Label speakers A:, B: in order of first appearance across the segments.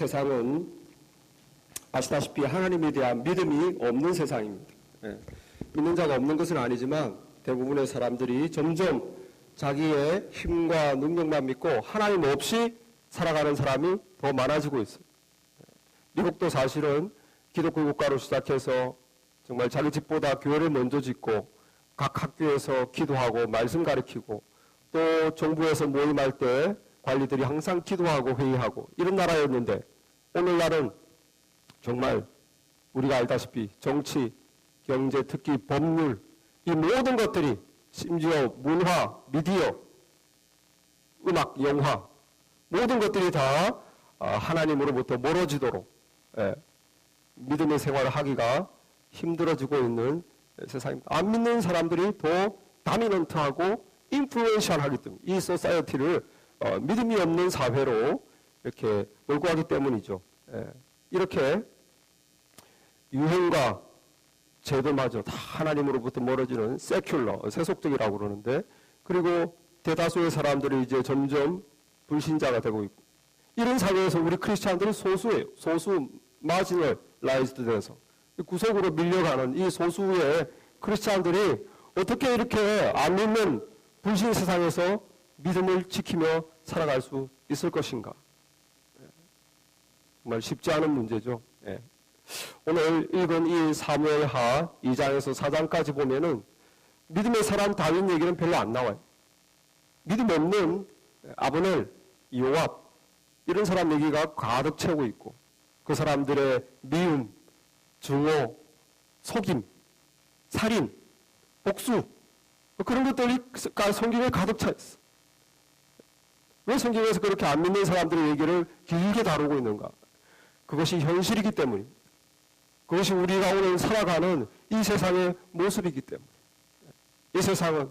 A: 세상은 아시다시피 하나님에 대한 믿음이 없는 세상입니다. 믿는 자가 없는 것은 아니지만 대부분의 사람들이 점점 자기의 힘과 능력만 믿고 하나님 없이 살아가는 사람이 더 많아지고 있어요. 미국도 사실은 기독교 국가로 시작해서 정말 자기 집보다 교회를 먼저 짓고 각 학교에서 기도하고 말씀 가르치고 또 정부에서 모임할 때 관리들이 항상 기도하고 회의하고 이런 나라였는데 오늘날은 정말 우리가 알다시피 정치, 경제, 특히 법률 이 모든 것들이 심지어 문화, 미디어, 음악, 영화 모든 것들이 다 하나님으로부터 멀어지도록 믿음의 생활을 하기가 힘들어지고 있는 세상입니다. 안 믿는 사람들이 더 다미넌트하고 인플루엔셜하기 때문에 이 소사이어티를 믿음이 없는 사회로 이렇게 몰고 가기 때문이죠. 이렇게 유행과 제도마저 다 하나님으로부터 멀어지는 세큘러, 세속적이라고 그러는데 그리고 대다수의 사람들이 이제 점점 불신자가 되고 있고 이런 사회에서 우리 크리스찬들이 소수예요. 소수 마지널라이즈드 돼서 구석으로 밀려가는 이 소수의 크리스찬들이 어떻게 이렇게 안 믿는 불신 세상에서 믿음을 지키며 살아갈 수 있을 것인가. 정말 쉽지 않은 문제죠. 오늘 읽은 이 사무엘하 2장에서 4장까지 보면은 믿음의 사람 다윗 얘기는 별로 안 나와요. 믿음 없는 아브넬, 요압 이런 사람 얘기가 가득 채우고 있고 그 사람들의 미움, 증오, 속임, 살인, 복수 그런 것들이 성경에 가득 차 있어. 왜 성경에서 그렇게 안 믿는 사람들의 얘기를 길게 다루고 있는가? 그것이 현실이기 때문입니다. 그것이 우리가 오늘 살아가는 이 세상의 모습이기 때문에 이 세상은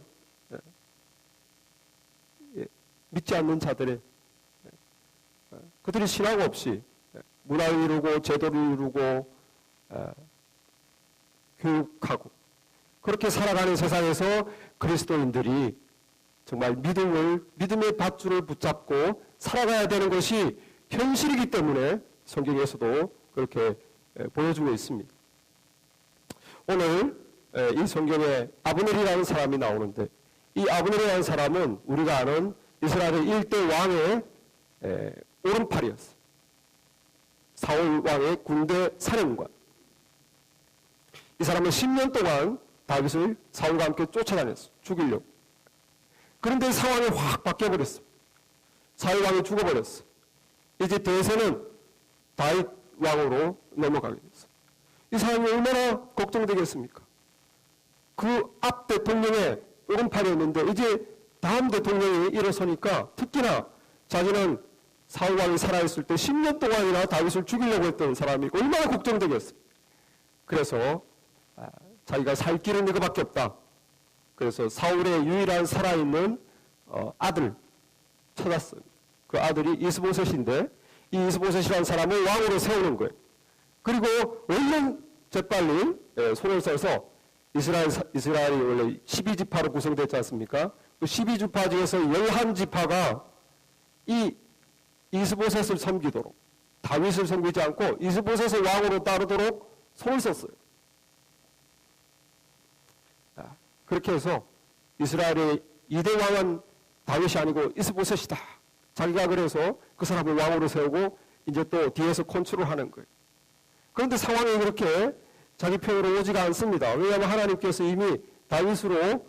A: 믿지 않는 자들의 그들이 신앙 없이 문화를 이루고 제도를 이루고 교육하고 그렇게 살아가는 세상에서 그리스도인들이 정말 믿음의 밧줄을 붙잡고 살아가야 되는 것이 현실이기 때문에 성경에서도 그렇게 보여주고 있습니다. 오늘 이 성경에 아브넬이라는 사람이 나오는데 이 아브넬이라는 사람은 우리가 아는 이스라엘의 1대 왕의 오른팔이었어요. 사울 왕의 군대 사령관. 이 사람은 10년 동안 다윗을 사울과 함께 쫓아다녔어요. 죽이려고. 그런데 상황이 확 바뀌어버렸어요. 사울 왕이 죽어버렸어요. 이제 대세는 다윗 왕으로 넘어가게 됐어요. 이 사람이 얼마나 걱정되겠습니까? 그 앞 대통령의 오른팔이었는데 이제 다음 대통령이 일어서니까 특히나 자기는 사울 왕이 살아있을 때 10년 동안이나 다윗을 죽이려고 했던 사람이 얼마나 걱정되겠어요. 그래서 자기가 살 길은 이거밖에 없다. 그래서 사울의 유일한 살아있는 아들 찾았어요. 그 아들이 이스보셋인데 이 이스보셋이라는 사람을 왕으로 세우는 거예요. 그리고 얼른 재빨리 손을 써서 이스라엘이 원래 12지파로 구성됐지 않습니까? 그 12지파 중에서 11지파가 이 이스보셋을 섬기도록 다윗을 섬기지 않고 이스보셋을 왕으로 따르도록 손을 썼어요. 그렇게 해서 이스라엘의 2대 왕은 다윗이 아니고 이스보셋이다. 자기가 그래서 그 사람을 왕으로 세우고 이제 또 뒤에서 컨트롤하는 거예요. 그런데 상황이 그렇게 자기 편으로 오지가 않습니다. 왜냐하면 하나님께서 이미 다윗으로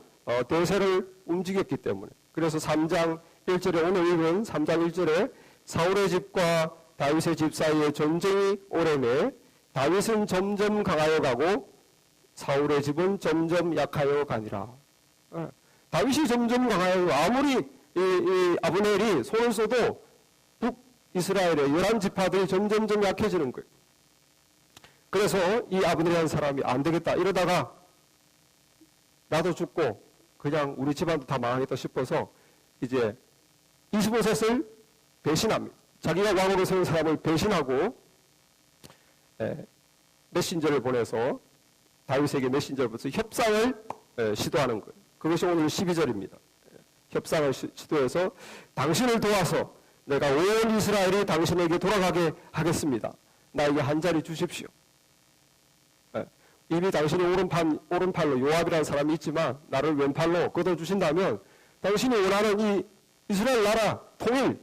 A: 대세를 움직였기 때문에. 그래서 3장 1절에 오늘 읽은 3장 1절에 사울의 집과 다윗의 집 사이에 전쟁이 오래매 다윗은 점점 강하여 가고 사울의 집은 점점 약하여 가니라. 다윗이 점점 강하여 아무리 이 아브넬이 손을 써도 북이스라엘의 11지파들이 점점점 약해지는 거예요. 그래서 이 아브넬이라는 사람이 안 되겠다 이러다가 나도 죽고 그냥 우리 집안도 다 망하겠다 싶어서 이제 이스보셋을 배신합니다. 자기가 왕으로 세운 사람을 배신하고 메신저를 보내서 다윗에게 메신저를 보내서 협상을 시도하는 거예요. 그것이 오늘 12절입니다. 협상을 시도해서 당신을 도와서 내가 온 이스라엘이 당신에게 돌아가게 하겠습니다. 나에게 한 자리 주십시오. 이미 당신이 오른팔로 요압이라는 사람이 있지만 나를 왼팔로 걷어주신다면 당신이 원하는 이 이스라엘 나라 통일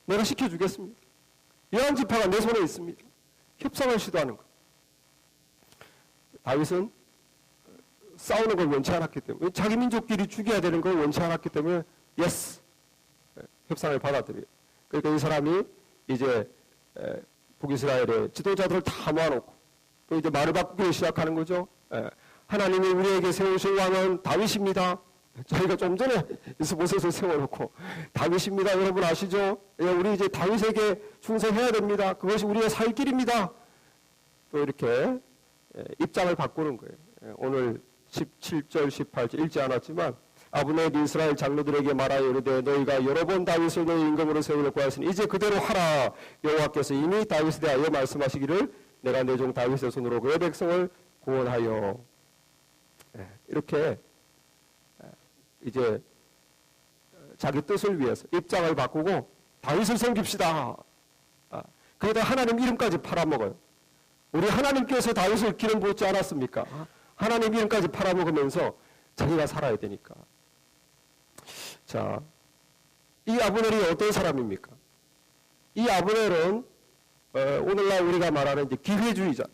A: 내가 시켜주겠습니다. 11지파가 내 손에 있습니다. 협상을 시도하는 것. 다윗은 싸우는 걸 원치 않았기 때문에, 자기 민족끼리 죽여야 되는 걸 원치 않았기 때문에 예스, 협상을 받아들여요. 그러니까 이 사람이 이제 북이스라엘의 지도자들을 다 모아놓고 또 이제 말을 바꾸기 시작하는 거죠. 하나님이 우리에게 세우신 왕은 다윗입니다. 저희가 좀 전에 이스보셋을 세워놓고 다윗입니다. 여러분 아시죠? 우리 이제 다윗에게 충성해야 됩니다. 그것이 우리의 살 길입니다. 또 이렇게 입장을 바꾸는 거예요. 오늘 17절, 18절 읽지 않았지만 아브넬이 이스라엘 장로들에게 말하여 이르되 너희가 여러 번 다윗을 너희 임금으로 세우려고 하시니 이제 그대로 하라. 여호와께서 이미 다윗에 대하여 말씀하시기를 내가 내 종 다윗의 손으로 그의 백성을 구원하여. 이렇게 이제 자기 뜻을 위해서 입장을 바꾸고 다윗을 섬깁시다. 그러다 하나님 이름까지 팔아먹어요. 우리 하나님께서 다윗을 기름 붓지 않았습니까? 하나님 이름까지 팔아먹으면서 자기가 살아야 되니까. 자, 이 아브넬이 어떤 사람입니까? 이 아브넬은 오늘날 우리가 말하는 이제 기회주의자.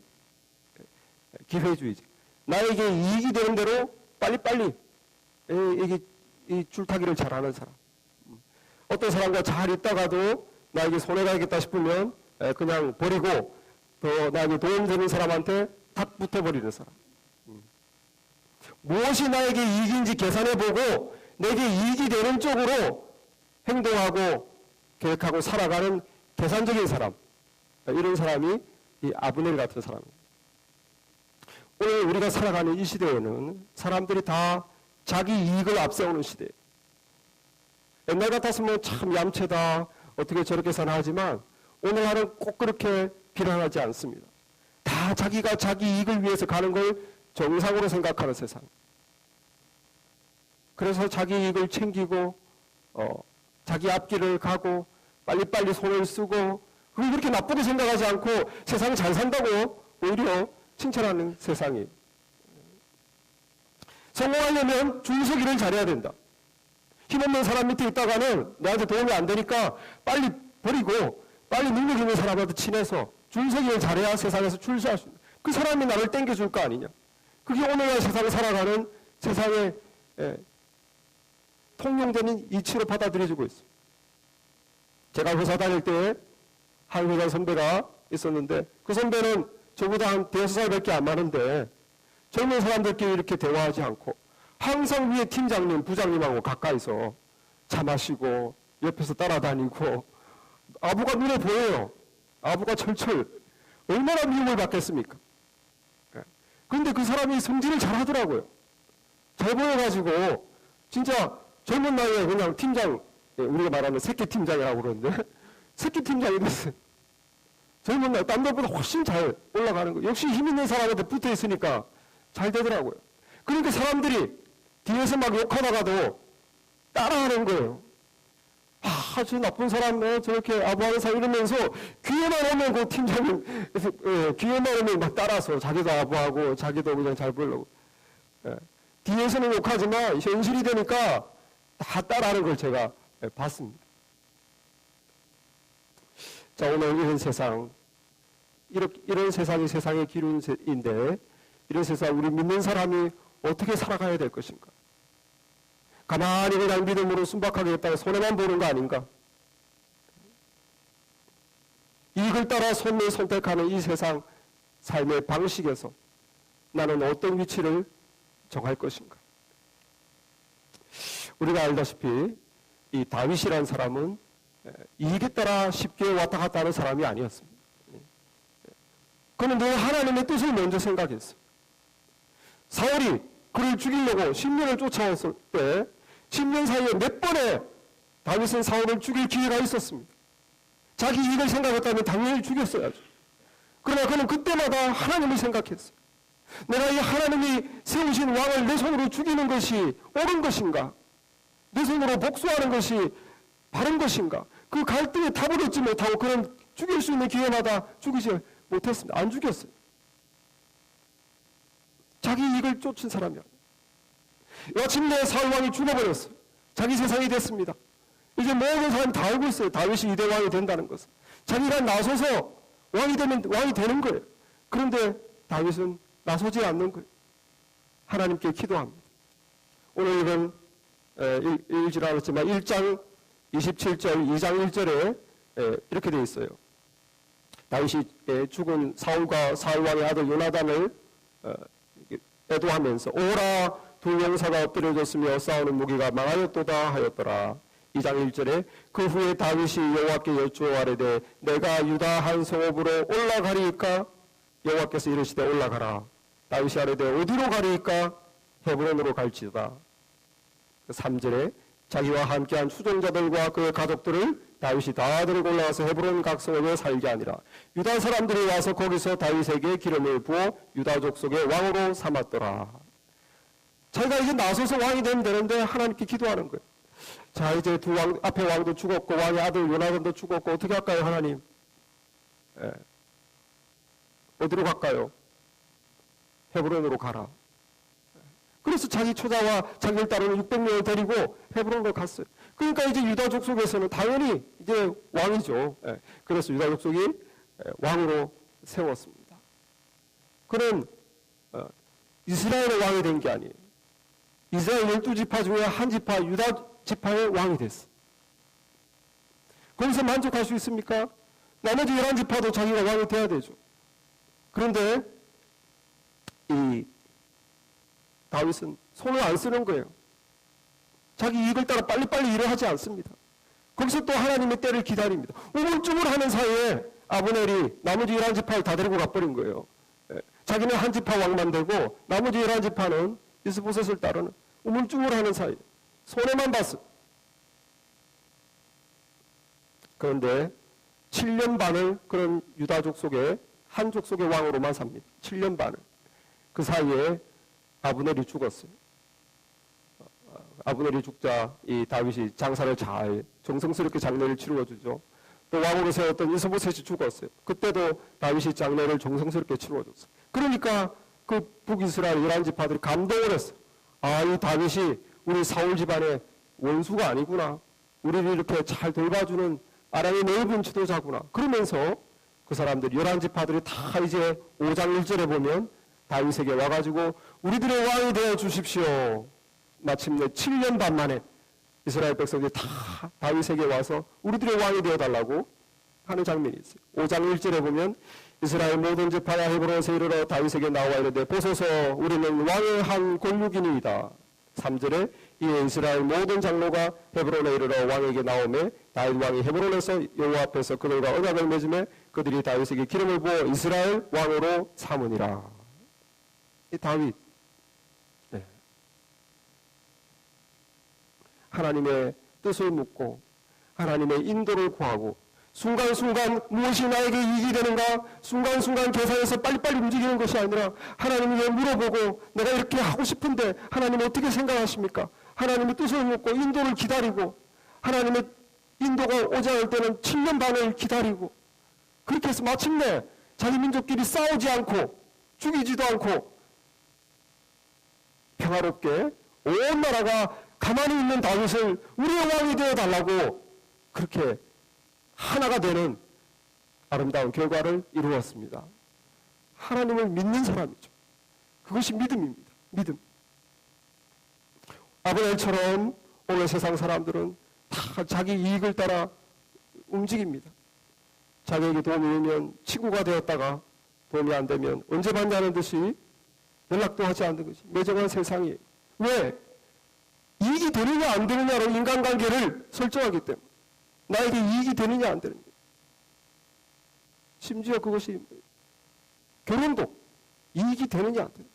A: 기회주의자. 나에게 이익이 되는 대로 빨리빨리 이 줄타기를 잘하는 사람. 어떤 사람과 잘 있다가도 나에게 손해가 있겠다 싶으면 그냥 버리고 또 나에게 도움되는 사람한테 탁 붙어버리는 사람. 무엇이 나에게 이익인지 계산해보고 내게 이익이 되는 쪽으로 행동하고 계획하고 살아가는 계산적인 사람. 이런 사람이 이 아브넬 같은 사람입니다. 오늘 우리가 살아가는 이 시대에는 사람들이 다 자기 이익을 앞세우는 시대예요. 옛날 같았으면 참 얌체다, 어떻게 저렇게 사나 하지만 오늘날은 꼭 그렇게 비난하지 않습니다. 다 자기가 자기 이익을 위해서 가는 걸 정상으로 생각하는 세상. 그래서 자기 이익을 챙기고 자기 앞길을 가고 빨리빨리 손을 쓰고 그걸 그렇게 나쁘게 생각하지 않고 세상 잘 산다고 오히려 칭찬하는 세상이에요. 성공하려면 줄서기를 잘해야 된다. 힘없는 사람 밑에 있다가는 나한테 도움이 안 되니까 빨리 버리고 빨리 능력 있는 사람한테 친해서 줄서기를 잘해야 세상에서 출세할 수 있는, 그 사람이 나를 땡겨줄 거 아니냐. 그게 오늘날 세상을 살아가는 세상의 통용되는 이치로 받아들여지고 있어요. 제가 회사 다닐 때 한 회사 선배가 있었는데 그 선배는 저보다 한 5살밖에 안 많은데 젊은 사람들끼리 이렇게 대화하지 않고 항상 위에 팀장님, 부장님하고 가까이서 차 마시고 옆에서 따라다니고 아부가 눈에 보여요. 아부가 철철. 얼마나 미움을 받겠습니까? 그런데 그 사람이 성질을 잘 하더라고요. 잘 보여가지고 진짜 젊은 나이에 그냥 팀장, 우리가 말하는 새끼 팀장이라고 그러는데 새끼 팀장이 됐어요. 젊은 나이, 딴 데보다 훨씬 잘 올라가는 거예요. 역시 힘 있는 사람한테 붙어 있으니까 잘 되더라고요. 그러니까 사람들이 뒤에서 막 욕하다가도 따라하는 거예요. 아, 저 나쁜 사람, 저렇게 아부하는 사람 이러면서 귀에만 오면 그 팀장님, 귀에만 오면 막 따라서 자기도 아부하고 자기도 그냥 잘 보려고. 뒤에서는 욕하지만 현실이 되니까 다 따라하는 걸 제가 봤습니다. 자, 오늘 이런 세상, 이런 세상이 세상의 기준인데 이런 세상 우리 믿는 사람이 어떻게 살아가야 될 것인가? 가만히 그냥 믿음으로 순박하게 했다가 손해만 보는 거 아닌가? 이익을 따라 손을 선택하는 이 세상 삶의 방식에서 나는 어떤 위치를 정할 것인가? 우리가 알다시피 이 다윗이라는 사람은 이익에 따라 쉽게 왔다 갔다 하는 사람이 아니었습니다. 그는 늘 하나님의 뜻을 먼저 생각했어요. 사울이 그를 죽이려고 10년을 쫓아왔을 때 10년 사이에 몇 번의 다윗은 사울을 죽일 기회가 있었습니다. 자기 이익을 생각했다면 당연히 죽였어야죠. 그러나 그는 그때마다 하나님을 생각했어요. 내가 이 하나님이 세우신 왕을 내 손으로 죽이는 것이 옳은 것인가? 내 손으로 복수하는 것이 바른 것인가? 그 갈등에 답을 얻지 못하고 그는 죽일 수 있는 기회마다 죽이지 못했습니다. 안 죽였어요. 자기 이익을 쫓은 사람이야. 마침내 사울 왕이 죽어버렸어요. 자기 세상이 됐습니다. 이제 모든 사람이 다 알고 있어요. 다윗이 이대 왕이 된다는 것을. 자기가 나서서 왕이 되면 왕이 되는 거예요. 그런데 다윗은 나서지 않는 거예요. 하나님께 기도합니다. 오늘 이건 읽질 않았지만 1장 27절, 2장 1절에 이렇게 되어 있어요. 다윗이 죽은 사울과 사울 왕의 아들 요나단을 애도하면서 오라 두 용사가 엎드려졌으며 싸우는 무기가 망하였도다 하였더라. 2장 1절에 그 후에 다윗이 여호와께 여쭈어가로되 내가 유다 한 성읍으로 올라가리이까? 여호와께서 이르시되 올라가라. 다윗이 아뢰되 어디로 가리이까? 헤브론으로 갈지어다. 3절에 자기와 함께한 추종자들과 그의 가족들을 다윗이 다 데리고 올라가서 헤브론 각성읍에 살게 하니라. 유다 사람들이 와서 거기서 다윗에게 기름을 부어 유다 족속의 왕으로 삼았더라. 자기가 이제 나서서 왕이 되면 되는데 하나님께 기도하는 거예요. 자, 이제 두 왕, 앞에 왕도 죽었고 왕의 아들 요나단도 죽었고 어떻게 할까요, 하나님? 어디로 갈까요? 헤브론으로 가라. 그래서 자기 처자와 자기를 따르는 600명을 데리고 헤브론으로 갔어요. 그러니까 이제 유다 족속에서는 당연히 이제 왕이죠. 그래서 유다 족속이 왕으로 세웠습니다. 그는 이스라엘의 왕이 된 게 아니에요. 이스라엘 12지파 중에 한 지파, 유다 지파의 왕이 됐어. 거기서 만족할 수 있습니까? 나머지 11지파도 자기가 왕이 돼야 되죠. 그런데 이 다윗은 손을 안 쓰는 거예요. 자기 이익을 따라 빨리빨리 일을 하지 않습니다. 거기서 또 하나님의 때를 기다립니다. 우물쭈물하는 사이에 아브넬이 나머지 11지파를 다 데리고 가버린 거예요. 자기는 한 지파 왕만 되고 나머지 11지파는 이스보셋을 따르는 우물쭈물하는 사이에 손해만 봤어요. 그런데 7년 반을 그런 유다 족속의 한 족속의 왕으로만 삽니다. 7년 반을. 그 사이에 아브넬이 죽었어요. 아브넬이 죽자 이 다윗이 장사를 잘 정성스럽게 장례를 치루어주죠. 또 왕으로 세웠던 이스보셋이 죽었어요. 그때도 다윗이 장례를 정성스럽게 치루어줬어요. 그러니까 그 북이스라엘 11지파들이 감동을 했어요. 아, 이 다윗이 우리 사울 집안의 원수가 아니구나. 우리를 이렇게 잘 돌봐주는 아랑이 넓은 지도자구나. 그러면서 그 사람들 11지파들이 다 이제 5장 1절에 보면 다윗에게 와가지고 우리들의 왕이 되어 주십시오. 마침내 7년 반 만에 이스라엘 백성들이 다 다윗에게 와서 우리들의 왕이 되어 달라고 하는 장면이 있어요. 5장 1절에 보면 이스라엘 모든 지파가 헤브론에서 이르러 다윗에게 나와 이르되 보소서 우리는 왕의 한 권육이니이다. 3절에 이에 이스라엘 모든 장로가 헤브론에 이르러 왕에게 나오매 다윗 왕이 헤브론에서 여호와 앞에서 그들과 언약을 맺음에 그들이 다윗에게 기름을 부어 이스라엘 왕으로 삼으니라. 이 다윗 하나님의 뜻을 묻고 하나님의 인도를 구하고 순간순간 무엇이 나에게 이익이 되는가 순간순간 계산해서 빨리빨리 움직이는 것이 아니라 하나님에게 물어보고 내가 이렇게 하고 싶은데 하나님 어떻게 생각하십니까? 하나님의 뜻을 묻고 인도를 기다리고 하나님의 인도가 오지 않을 때는 7년 반을 기다리고 그렇게 해서 마침내 자기 민족끼리 싸우지 않고 죽이지도 않고 평화롭게 온 나라가 가만히 있는 다윗을 우리의 왕이 되어달라고 그렇게 하나가 되는 아름다운 결과를 이루었습니다. 하나님을 믿는 사람이죠. 그것이 믿음입니다. 믿음. 아브넬처럼 오늘 세상 사람들은 다 자기 이익을 따라 움직입니다. 자기에게 도움이 되면 친구가 되었다가 도움이 안 되면 언제 받냐는 듯이 연락도 하지 않는 것이 매정한 세상이에요. 왜? 이익이 되느냐 안 되느냐로 인간관계를 설정하기 때문에 나에게 이익이 되느냐 안 되느냐. 심지어 그것이 결혼도 이익이 되느냐 안 되느냐.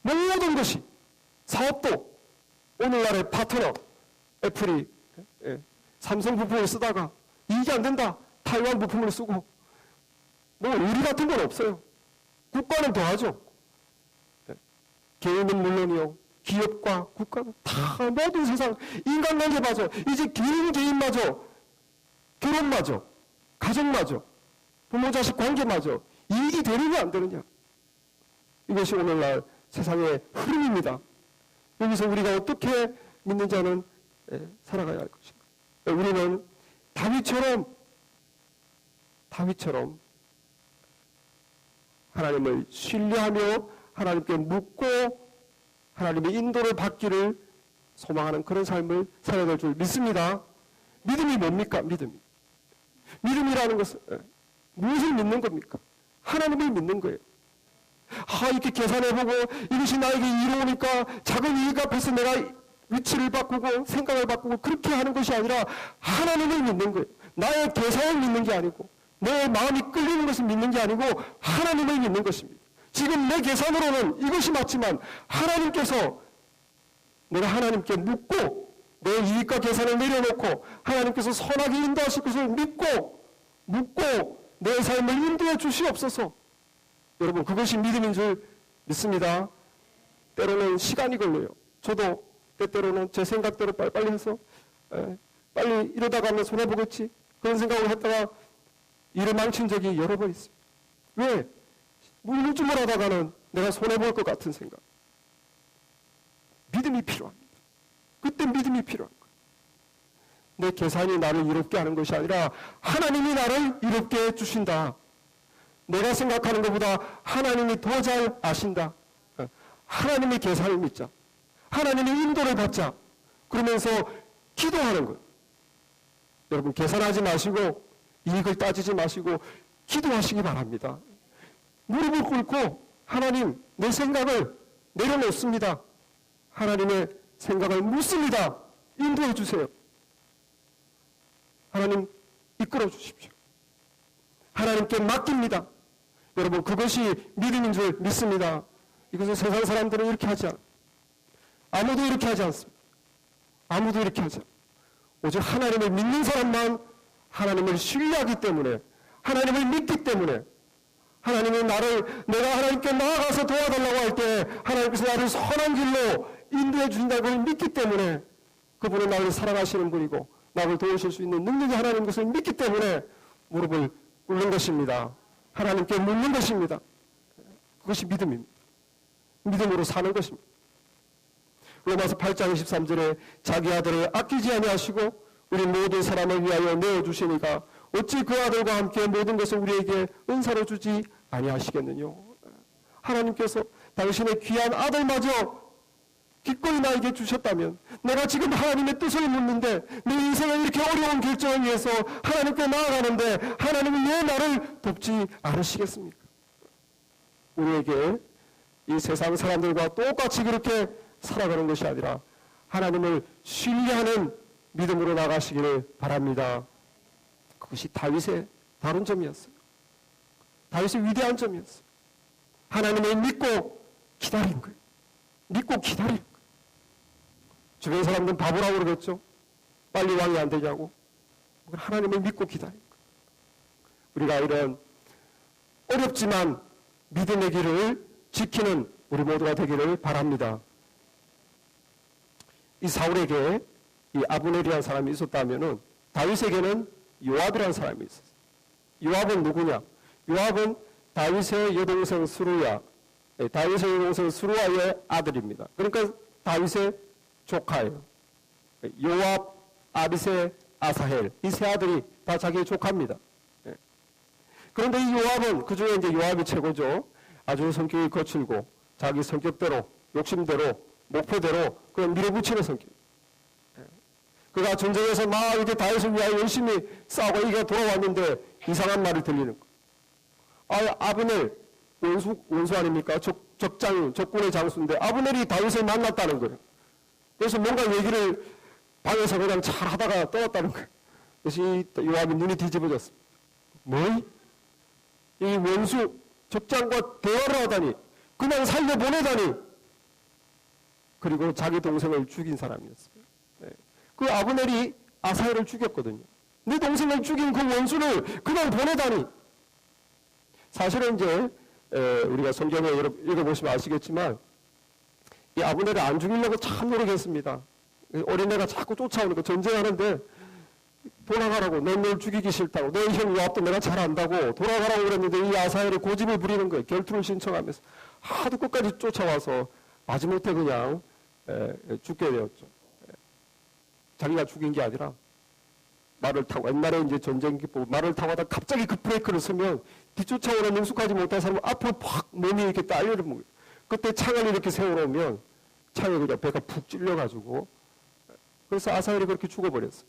A: 모든 것이 사업도 오늘날의 파트너 애플이 삼성 부품을 쓰다가 이익이 안 된다. 타이완 부품을 쓰고 뭐 의리 같은 건 없어요. 국가는 더하죠. 개인은 물론이요. 기업과 국가는 다 모든 세상 인간관계마저 이제 개인마저 결혼마저, 가정마저, 부모 자식 관계마저 이익이 되느냐 안 되느냐. 이것이 오늘날 세상의 흐름입니다. 여기서 우리가 어떻게 믿는 자는 살아가야 할 것인가. 우리는 다윗처럼 하나님을 신뢰하며 하나님께 묻고 하나님의 인도를 받기를 소망하는 그런 삶을 살아야 될 줄 믿습니다. 믿음이 뭡니까? 믿음이라는 것은 무엇을 믿는 겁니까? 하나님을 믿는 거예요. 이렇게 계산해보고 이것이 나에게 이루어오니까 작은 이익 앞에서 내가 위치를 바꾸고 생각을 바꾸고 그렇게 하는 것이 아니라 하나님을 믿는 거예요. 나의 계산을 믿는 게 아니고 내 마음이 끌리는 것을 믿는 게 아니고 하나님을 믿는 것입니다. 지금 내 계산으로는 이것이 맞지만 하나님께서 내가 하나님께 묻고 내 이익과 계산을 내려놓고 하나님께서 선하게 인도하실 것을 묻고 내 삶을 인도해 주시옵소서. 여러분 그것이 믿음인 줄 믿습니다. 때로는 시간이 걸려요. 저도 때때로는 제 생각대로 빨리 해서 빨리 이러다가 하면 손해보겠지 그런 생각을 했다가 일을 망친 적이 여러 번 있습니다. 왜? 우물쭈물 하다가는 내가 손해볼 것 같은 생각. 믿음이 필요합니다. 그때 믿음이 필요한 거예요. 내 계산이 나를 이롭게 하는 것이 아니라 하나님이 나를 이롭게 해주신다. 내가 생각하는 것보다 하나님이 더 잘 아신다. 하나님의 계산을 믿자. 하나님의 인도를 받자. 그러면서 기도하는 거예요. 여러분 계산하지 마시고 이익을 따지지 마시고 기도하시기 바랍니다. 무릎을 꿇고 하나님 내 생각을 내려놓습니다. 하나님의 생각을 묻습니다. 인도해 주세요. 하나님 이끌어 주십시오. 하나님께 맡깁니다. 여러분 그것이 믿음인 줄 믿습니다. 이것은 세상 사람들은 이렇게 하지 않아요. 아무도 이렇게 하지 않습니다. 아무도 이렇게 하지 않아요. 오직 하나님을 믿는 사람만 하나님을 신뢰하기 때문에 하나님을 믿기 때문에 하나님이 내가 하나님께 나아가서 도와달라고 할 때 하나님께서 나를 선한 길로 인도해 주신다고 믿기 때문에 그분은 나를 사랑하시는 분이고 나를 도우실 수 있는 능력이 하나님 것을 믿기 때문에 무릎을 꿇는 것입니다. 하나님께 묻는 것입니다. 그것이 믿음입니다. 믿음으로 사는 것입니다. 로마서 8장 23절에 자기 아들을 아끼지 아니하시고 우리 모든 사람을 위하여 내어주시니까 어찌 그 아들과 함께 모든 것을 우리에게 은사로 주지 아니하시겠느냐. 하나님께서 당신의 귀한 아들마저 기꺼이 나에게 주셨다면 내가 지금 하나님의 뜻을 묻는데 내 인생을 이렇게 어려운 결정을 위해서 하나님께 나아가는데 하나님은 왜 나를 돕지 않으시겠습니까? 우리에게 이 세상 사람들과 똑같이 그렇게 살아가는 것이 아니라 하나님을 신뢰하는 믿음으로 나가시기를 바랍니다. 그것이 다윗의 다른 점이었어요. 다윗의 위대한 점이었어요. 하나님을 믿고 기다린 거예요. 믿고 기다린 거예요. 주변 사람들은 바보라고 그러겠죠. 빨리 왕이 안 되냐고. 하나님을 믿고 기다린 거예요. 우리가 이런 어렵지만 믿음의 길을 지키는 우리 모두가 되기를 바랍니다. 이 사울에게 이 아브넬이라는 사람이 있었다면은 다윗에게는 요압이라는 사람이 있었어요. 요압은 누구냐? 요압은 다윗의 여동생 스루야, 다윗의 여동생 스루아의 아들입니다. 그러니까 다윗의 조카예요. 요압, 아비세, 아사헬 이 세 아들이 다 자기의 조카입니다. 그런데 이 요압은 그 중에 이제 요압이 최고죠. 아주 성격이 거칠고 자기 성격대로, 욕심대로, 목표대로 그냥 밀어붙이는 성격. 그가 전쟁에서 막 이렇게 다윗을 위하여 열심히 싸우고 이게 돌아왔는데 이상한 말이 들리는 거. 아브넬 원수 아닙니까? 적군의 장수인데 아브넬이 다윗을 만났다는 거예요. 그래서 뭔가 얘기를 방에서 그냥 잘 하다가 떠났다는 거예요. 그래서 이 요압이 눈이 뒤집어졌습니다. 이 원수 적장과 대화를 하다니 그냥 살려보내다니 그리고 자기 동생을 죽인 사람이었어요. 그 아브넬이 아사헬을 죽였거든요. 내 동생을 죽인 그 원수를 그냥 보내다니. 사실은 이제 우리가 성경에 읽어보시면 아시겠지만 이 아브넬을 안 죽이려고 참 노력했습니다. 어린애가 자꾸 쫓아오는 거 전쟁하는데 돌아가라고. 널 죽이기 싫다고. 내 형 요압도 내가 잘 안다고 돌아가라고 그랬는데 이 아사엘이 고집을 부리는 거예요. 결투를 신청하면서 하도 끝까지 쫓아와서 마지못해 그냥 죽게 되었죠. 자기가 죽인 게 아니라 말을 타고, 옛날에 이제 전쟁 기법 말을 타고 하다 갑자기 그 브레이크를 쓰면 뒤쫓아오는 능숙하지 못한 사람은 앞으로 팍 몸이 이렇게 딸리는 거예요. 그때 창을 이렇게 세워놓으면 창에 그냥 배가 푹 찔려가지고, 그래서 아사엘이 그렇게 죽어버렸어요.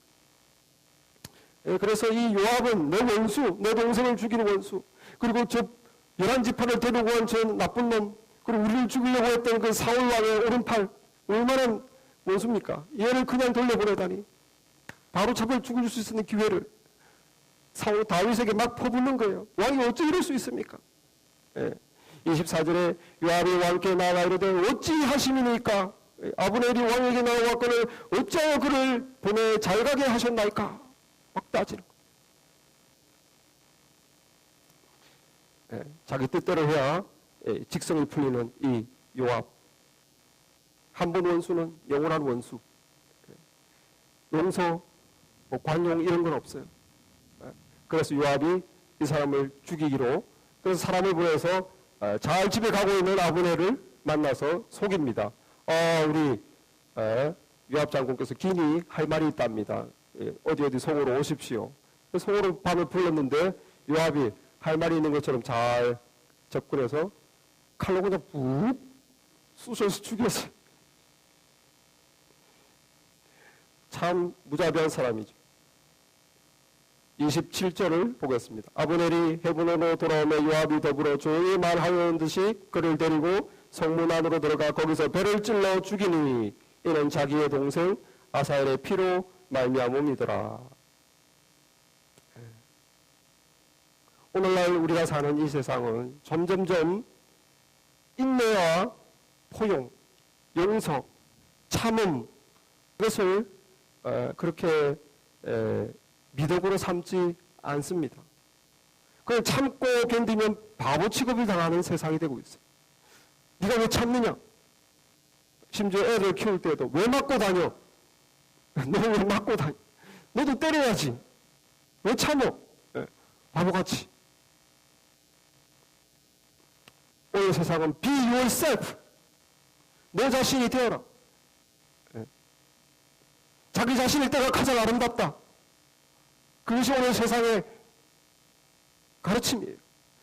A: 그래서 이 요압은 내 원수, 내 동생을 죽이는 원수, 그리고 저 11지파를 데리고 온 저 나쁜 놈, 그리고 우리를 죽이려고 했던 그 사울 왕의 오른팔, 얼마나 원수입니까? 얘를 그냥 돌려보내다니. 바로 잡을 죽일 수 있는 기회를 사울 다윗에게 막 퍼붓는 거예요. 왕이 어찌 이럴 수 있습니까? 24절에 요압이 왕께 나아가 이르되 어찌 하심이니까? 아브넬이 왕에게 나아왔거늘 어찌하여 그를 보내 잘가게 하셨나이까? 막 따지는 거예요. 자기 뜻대로 해야 직성이 풀리는 이 요압. 한 번 원수는 영원한 원수. 용서, 관용 이런 건 없어요. 그래서 요압이 이 사람을 죽이기로, 그래서 사람을 보내서 잘 집에 가고 있는 아브넬을 만나서 속입니다. 우리 요압 장군께서 긴히 할 말이 있답니다. 어디 속으로 오십시오. 속으로 밤을 불렀는데 요압이 할 말이 있는 것처럼 잘 접근해서 칼로 그냥 푹 쑤셔서 죽였어요. 참 무자비한 사람이죠. 27절을 보겠습니다. 아브넬이 헤브론으로 돌아오며 요압이 더불어 조용히 말하는 듯이 그를 데리고 성문 안으로 들어가 거기서 배를 찔러 죽이니 이는 자기의 동생 아사엘의 피로 말미암음이더라. 오늘날 우리가 사는 이 세상은 점점점 인내와 포용, 용서, 참음, 이것을 그렇게 미덕으로 삼지 않습니다. 그냥 참고 견디면 바보 취급을 당하는 세상이 되고 있어요. 네가 왜 참느냐? 심지어 애를 키울 때도 왜 맞고 다녀? 너 왜 맞고 다녀? 너도 때려야지. 왜 참어? 바보같이. 오늘 세상은 be yourself. 너 자신이 되어라. 자기 자신일 때가 가장 아름답다. 그것이 오늘 세상의 가르침이에요.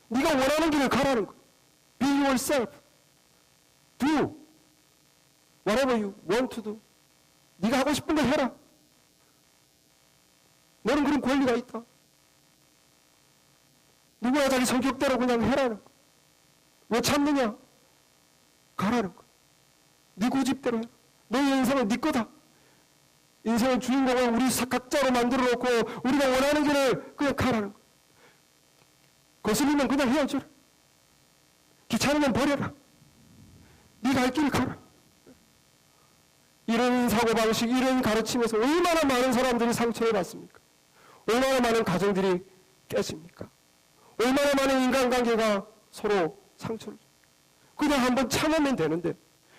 A: 네가 원하는 길을 가라는 거예요. Be yourself. Do whatever you want to do. 네가 하고 싶은 걸 해라. 너는 그런 권리가 있다. 누구나 자기 성격대로 그냥 해라는 거예요. 왜 참느냐? 가라는 거예요. 네 고집대로 해라. 너의 인생은 네 거다. 인생의 주인공을 우리 각자로 만들어 놓고 우리가 원하는 길을 그냥 가라는 거예요. 거슬리면 그냥 헤어져라. 귀찮으면 버려라. 네 갈 길 가라. 이런 사고방식, 이런 가르침에서 얼마나 많은 사람들이 상처를 받습니까? 얼마나 많은 가정들이 깨집니까? 얼마나 많은 인간관계가 서로 상처를 줍니까? 그냥 한번 참으면 되는데,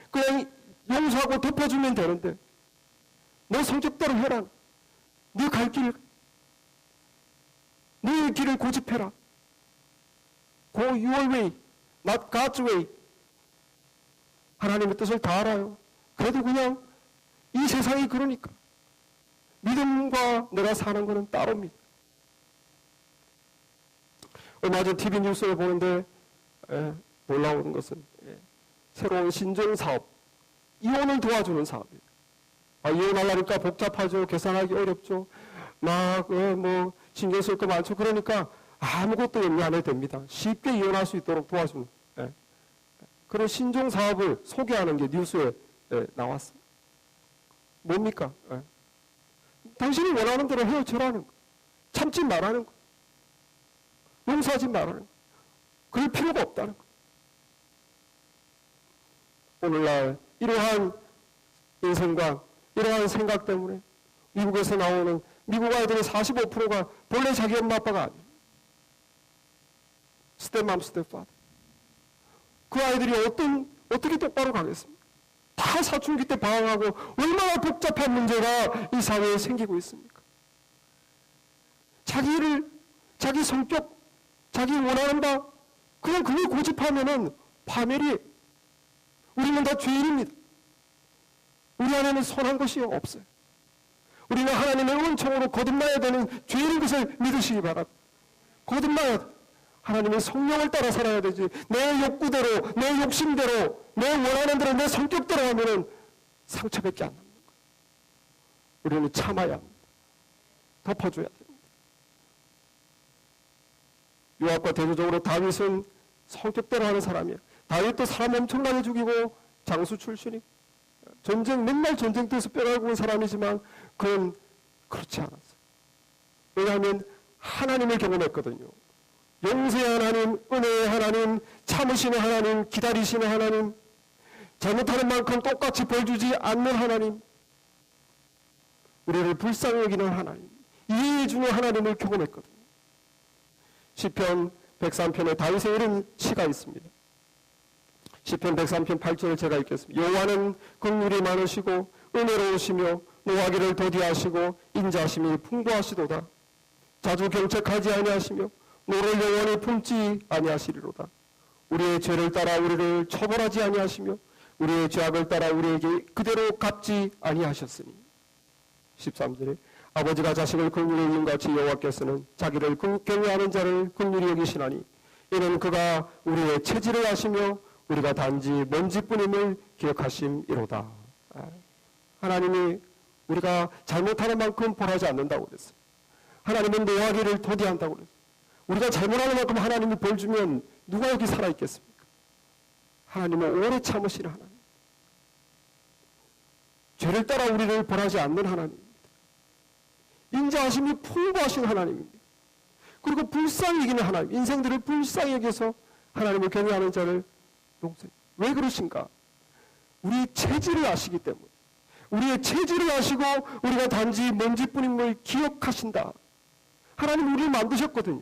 A: 그냥 용서하고 덮어주면 되는데, 너 성격대로 해라. 네 갈 길, 너의 길을 고집해라. Go your way, not God's way. 하나님의 뜻을 다 알아요. 그래도 그냥 이 세상이 그러니까 믿음과 내가 사는 것은 따로입니다. 얼마 전 TV 뉴스를 보는데 놀라운 것은 새로운 신종사업, 이혼을 도와주는 사업이에요. 이혼하려니까 복잡하죠. 계산하기 어렵죠. 막 신경 쓸 거 많죠. 그러니까 아무것도 염려 안 해도 됩니다. 쉽게 이혼할 수 있도록 도와주는 그런 신종사업을 소개하는 게 뉴스에 나왔어요. 뭡니까? 당신이 원하는 대로 헤어져라는 거. 참지 말라는 거. 용서하지 말라는 거. 그럴 필요가 없다는 거. 오늘날 이러한 인생관, 이러한 생각 때문에 미국에서 나오는 미국 아이들의 45%가 본래 자기 엄마 아빠가 아니에요. 스텝맘, 스텝파더. 그 아이들이 어떻게 똑바로 가겠습니까? 다 사춘기 때 방황하고 얼마나 복잡한 문제가 이 사회에 생기고 있습니까? 자기 성격, 자기 원하는 바, 그냥 그걸 고집하면은 파멸이, 우리는 다 죄인입니다. 우리 안에는 선한 것이 없어요. 우리는 하나님의 은총으로 거듭나야 되는 죄인인 것을 믿으시기 바랍니다. 거듭나야 돼. 하나님의 성령을 따라 살아야 되지. 내 욕구대로, 내 욕심대로, 내 원하는 대로, 내 성격대로 하면은 상처밖에 안 납니다. 우리는 참아야 합니다. 덮어줘야 됩니다. 요압과 대조적으로 다윗은 성격대로 하는 사람이야. 다윗도 사람 엄청나게 죽이고 장수 출신이고 맨날 전쟁터에서 뼈를 굽은 사람이지만 그건 그렇지 않았어요. 왜냐하면 하나님을 경험했거든요. 용서의 하나님, 은혜의 하나님, 참으시는 하나님, 기다리시는 하나님, 잘못하는 만큼 똑같이 벌 주지 않는 하나님, 우리를 불쌍히 여기는 하나님, 이해해 주는 하나님을 경험했거든요. 시편 103편에 다윗의 이런 시가 있습니다. 시편 103편 8절을 제가 읽겠습니다. 여호와는 긍휼이 많으시고 은혜로우시며 노하기를 더디하시고 인자심이 풍부하시도다. 자주 경책하지 아니하시며 노를 영원히 품지 아니하시리로다. 우리의 죄를 따라 우리를 처벌하지 아니하시며 우리의 죄악을 따라 우리에게 그대로 갚지 아니하셨으니. 13절에 아버지가 자식을 긍휼히 여긴 같이 여호와께서는 자기를 경외하는 자를 긍휼히 여기시나니 이는 그가 우리의 체질을 아시며 우리가 단지 먼지뿐임을 기억하심이로다. 하나님이 우리가 잘못하는 만큼 벌하지 않는다고 그랬어요. 하나님은 노하기를 더디한다고 그랬어요. 우리가 잘못하는 만큼 하나님이 벌 주면 누가 여기 살아있겠습니까? 하나님은 오래 참으시는 하나님. 죄를 따라 우리를 벌하지 않는 하나님입니다. 인자하심이 풍부하신 하나님입니다. 그리고 불쌍히 여기는 하나님, 인생들을 불쌍히 여겨서 하나님을 경외하는 자를 용서해. 왜 그러신가? 우리 체질을 아시기 때문에. 우리의 체질을 아시고 우리가 단지 먼지뿐임을 기억하신다. 하나님 우리를 만드셨거든요.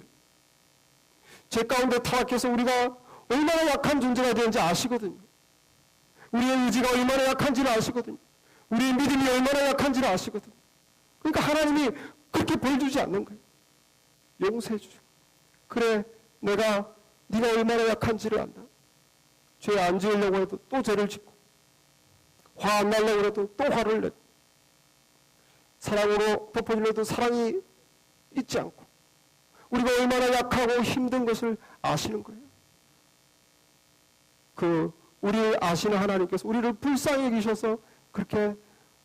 A: 죄 가운데 타락해서 우리가 얼마나 약한 존재가 되는지 아시거든요. 우리의 의지가 얼마나 약한지를 아시거든요. 우리의 믿음이 얼마나 약한지를 아시거든요. 그러니까 하나님이 그렇게 벌 주지 않는 거예요. 용서해 주죠. 그래, 네가 얼마나 약한지를 안다. 죄 안 지으려고 해도 또 죄를 짓고, 화 안 나려고 해도 또 화를 내고, 사랑으로 덮어주려도 사랑이 있지 않고, 우리가 얼마나 약하고 힘든 것을 아시는 거예요. 우리를 아시는 하나님께서 우리를 불쌍히 여기셔서 그렇게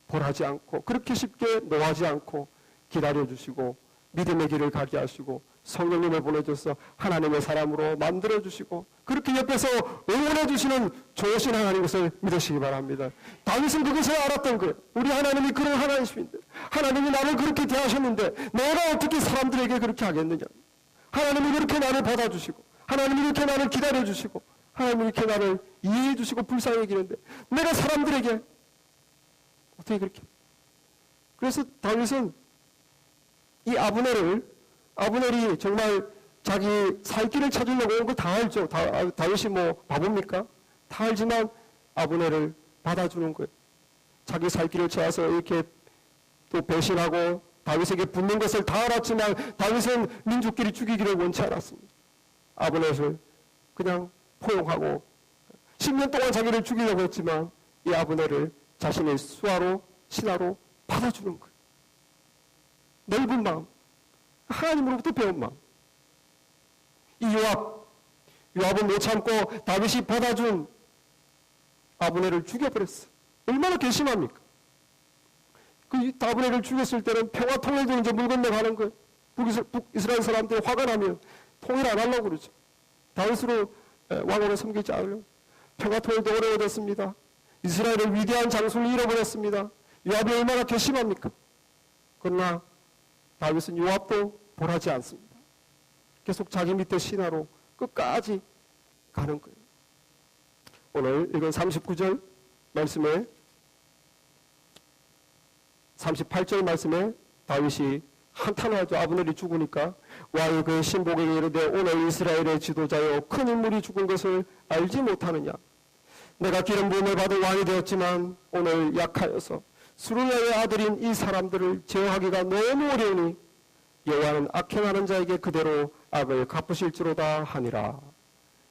A: 벌하지 않고, 그렇게 쉽게 노하지 않고 기다려주시고, 믿음의 길을 가게 하시고, 성령님을 보내줘서 하나님의 사람으로 만들어주시고, 그렇게 옆에서 응원해주시는 좋으신 하나님 것을 믿으시기 바랍니다. 다윗은 그것을 알았던 거예요. 우리 하나님이 그런 하나님이신데, 하나님이 나를 그렇게 대하셨는데 내가 어떻게 사람들에게 그렇게 하겠느냐. 하나님이 그렇게 나를 받아주시고, 하나님이 이렇게 나를 기다려주시고, 하나님이 이렇게 나를 이해해주시고 불쌍히 여기는데 내가 사람들에게 어떻게 그렇게. 그래서 다윗은 이 아브넬이 정말 자기 살 길을 찾으려고 온 거 다 알죠. 다윗이 뭐 바보입니까? 다 알지만 아브넬을 받아주는 거예요. 자기 살 길을 찾아서 이렇게 또 배신하고 다윗에게 붙는 것을 다 알았지만 다윗은 민족끼리 죽이기를 원치 않았습니다. 아브넬을 그냥 포용하고 10년 동안 자기를 죽이려고 했지만 이 아브넬을 자신의 수하로 신하로 받아주는 거예요. 넓은 마음, 하나님으로부터 배운 마음. 이 요압은 못 참고 다윗이 받아준 아브넬을 죽여버렸어. 얼마나 괘씸합니까? 그 아브넬을 죽였을 때는 평화 통일도 이제 물 건너가는 거예요. 북이스라엘 사람들이 화가 나면 통일 안 하려고 그러죠. 다윗으로 왕으로 섬기지 않으려고. 평화 통일도 어려워졌습니다. 이스라엘의 위대한 장수를 잃어버렸습니다. 요압이 얼마나 괘씸합니까? 그러나 다윗은 요압도 벌하지 않습니다. 계속 자기 밑에 신하로 끝까지 가는 거예요. 오늘 읽은 39절 말씀에 38절 말씀에 다윗이 한탄을 하죠. 아브넬이 죽으니까 왕이 그 신복에게 이르되 오늘 이스라엘의 지도자여 큰 인물이 죽은 것을 알지 못하느냐. 내가 기름 부음을 받은 왕이 되었지만 오늘 약하여서 수르야의 아들인 이 사람들을 제어하기가 너무 어려우니 여호와는 악행하는 자에게 그대로 악을 갚으실지로다 하니라.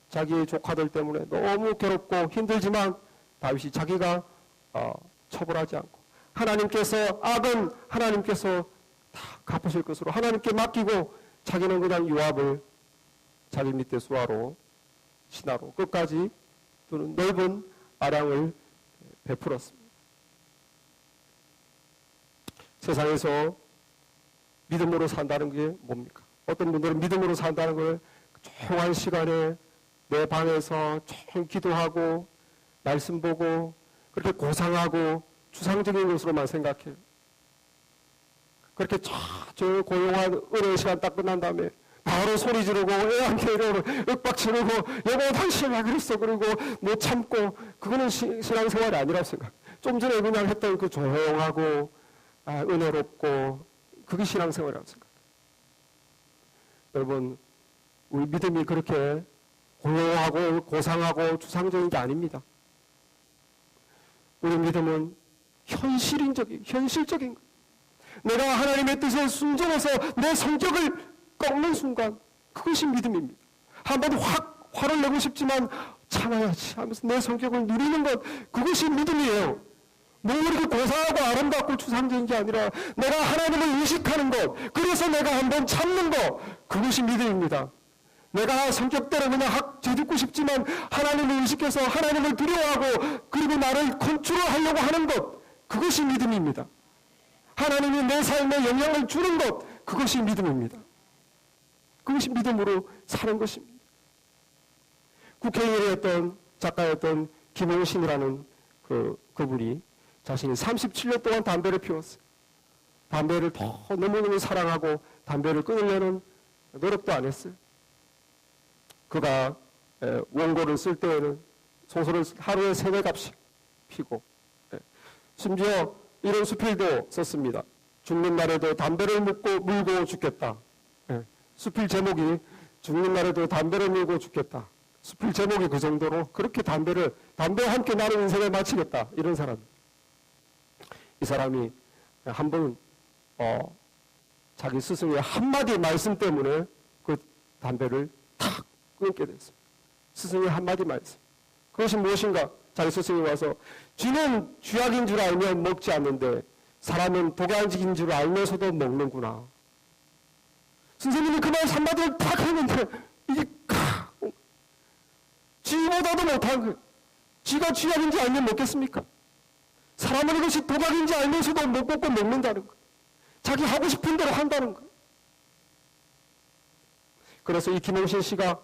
A: 자기 조카들 때문에 너무 괴롭고 힘들지만 다윗이 자기가 처벌하지 않고 하나님께서 악은 하나님께서 다 갚으실 것으로 하나님께 맡기고 자기는 그냥 요압을 자기 밑에 수하로 신하로 끝까지 두는 넓은 아량을 베풀었습니다. 세상에서 믿음으로 산다는 게 뭡니까? 어떤 분들은 믿음으로 산다는 걸 조용한 시간에 내 방에서 조용 기도하고 말씀 보고 그렇게 고상하고 주상적인 것으로만 생각해요. 그렇게 조용 고용한 은혜의 시간 딱 끝난 다음에 바로 소리 지르고 애한테 윽박 지르고 여보 당신 왜 그랬어 그러고 못 참고 그거는 신앙생활이 아니라고 생각. 좀 전에 그냥 했던 그 조용하고 은혜롭고 그게 신앙생활이라고 생각. 여러분 우리 믿음이 그렇게 고요하고 고상하고 주상적인 게 아닙니다. 우리 믿음은 현실적인 것. 내가 하나님의 뜻에 순종해서 내 성격을 꺾는 순간 그것이 믿음입니다. 한번 확 화를 내고 싶지만 참아야지 하면서 내 성격을 누리는 것 그것이 믿음이에요. 뭐 이렇게 고상하고 아름답고 주상적인 게 아니라 내가 하나님을 의식하는 것 그래서 내가 한번 참는 것 그것이 믿음입니다. 내가 성격대로 그냥 확 제딛고 싶지만 하나님을 의식해서 하나님을 두려워하고 그리고 나를 컨트롤하려고 하는 것 그것이 믿음입니다. 하나님이 내 삶에 영향을 주는 것 그것이 믿음입니다. 그것이 믿음으로 사는 것입니다. 국회의원이었던 작가였던 김용신이라는 그분이 자신이 37년 동안 담배를 피웠어요. 담배를 더 너무너무 사랑하고 담배를 끊으려는 노력도 안 했어요. 그가 원고를 쓸 때에는 소설을 하루에 3-4갑씩 피고 심지어 이런 수필도 썼습니다. 죽는 날에도 담배를 물고 죽겠다. 수필 제목이 죽는 날에도 담배를 물고 죽겠다. 수필 제목이 그 정도로 그렇게 담배와 함께 나는 인생을 마치겠다. 이런 사람. 이 사람이 한번 자기 스승의 한마디 말씀 때문에 그 담배를 탁 끊게 됐습니다. 스승의 한마디 말씀. 그것이 무엇인가? 자기 스승이 와서 쥐는 쥐약인 줄 알면 먹지 않는데 사람은 독약인 줄 알면서도 먹는구나. 선생님이 그 말 한마디를 탁 했는데 이게 쥐보다도 못한 거예요. 쥐가 쥐약인지 알면 먹겠습니까? 사람은 이것이 독약인지 알면서도 못 먹고 먹는다는 거예요. 자기 하고 싶은 대로 한다는 거예요. 그래서 이 김용신 씨가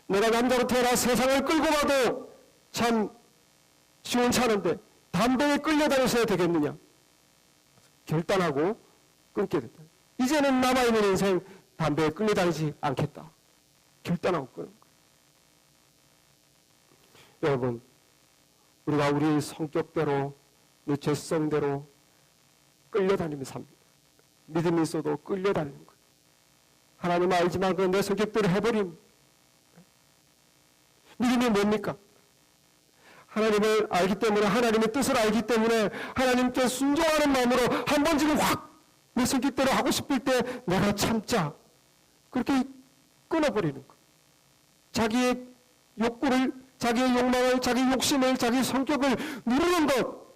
A: 내가 남자로 태어나 세상을 끌고 가도 참 시원찮은데 담배에 끌려다녀서야 되겠느냐. 결단하고 끊게 됐다. 이제는 남아있는 인생 담배에 끌려다니지 않겠다. 결단하고 끊은 거예요. 여러분, 우리가 우리 성격대로, 우리 죄성대로 끌려다니면서 삽니다. 믿음이 있어도 끌려다니는 거예요. 하나님 알지만 그 내 성격대로 해버림. 믿음이 뭡니까? 하나님을 알기 때문에 하나님의 뜻을 알기 때문에 하나님께 순종하는 마음으로 한 번 지금 확 내 성격대로 하고 싶을 때 내가 참자. 그렇게 끊어버리는 거. 자기의 욕구를, 자기의 욕망을, 자기 욕심을, 자기 성격을 누르는 것.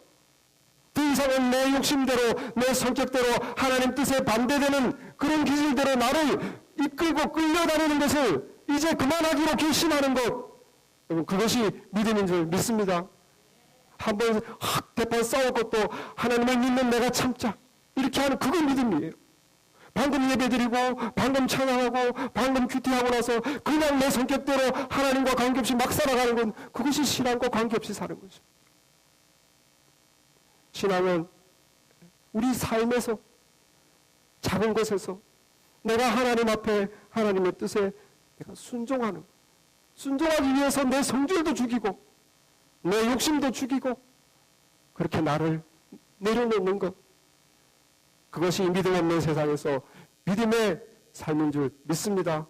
A: 더 이상은 내 욕심대로, 내 성격대로 하나님 뜻에 반대되는 그런 기질대로 나를 이끌고 끌려다니는 것을 이제 그만하기로 결심하는 것. 여러분, 그것이 믿음인 줄 믿습니다. 한번 대판 싸울 것도 하나님을 믿는 내가 참자. 이렇게 하는 그건 믿음이에요. 방금 예배드리고 방금 찬양하고 방금 큐티하고 나서 그냥 내 성격대로 하나님과 관계없이 막 살아가는 건 그것이 신앙과 관계없이 사는 거죠. 신앙은 우리 삶에서 작은 것에서 내가 하나님 앞에 하나님의 뜻에 내가 순종하는, 순종하기 위해서 내 성질도 죽이고 내 욕심도 죽이고 그렇게 나를 내려놓는 것, 그것이 믿음 없는 세상에서 믿음의 삶인 줄 믿습니다.